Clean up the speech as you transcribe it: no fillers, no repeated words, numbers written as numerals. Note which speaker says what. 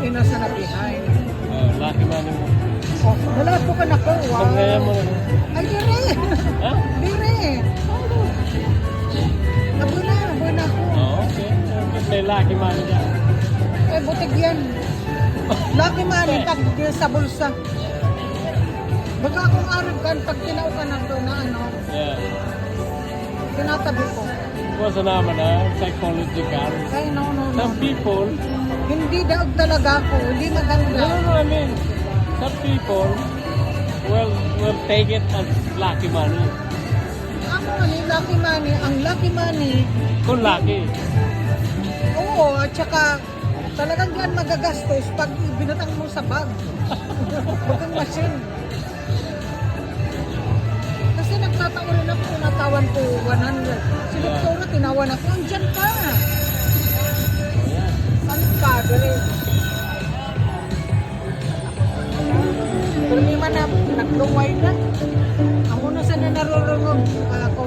Speaker 1: nasa na behind.
Speaker 2: Lucky money mo.
Speaker 1: Oh, wala po ka na ko. Wow.
Speaker 2: Pagkaya mo na.
Speaker 1: Ay, dire.
Speaker 2: Ha?
Speaker 1: Dire. Abo na ako.
Speaker 2: Oh, okay. May lucky money dyan.
Speaker 1: Eh, butig yan. Lucky money, tag sa bulsa. Baka akong arap kan, pag tinaukan na to na ano,
Speaker 2: Yeah.
Speaker 1: tinatabi ko.
Speaker 2: What's the naman psychological.
Speaker 1: Ay, no.
Speaker 2: Some people,
Speaker 1: Hindi daog talaga ako, hindi maganda.
Speaker 2: no, I mean, some people will take it as lucky money.
Speaker 1: Ako lucky money, ang lucky money,
Speaker 2: Kung lucky.
Speaker 1: oo, at saka talagang yan magagastos pag binatang mo sa bag. Huwag kang machine. Kasi nagtatawa rin ako, natawan ko 100. Si Doktora, tinawan ako, andyan ka. Ano ka, dali. Pero may man na, nagluway na. Ako na sana narurunod. Ako,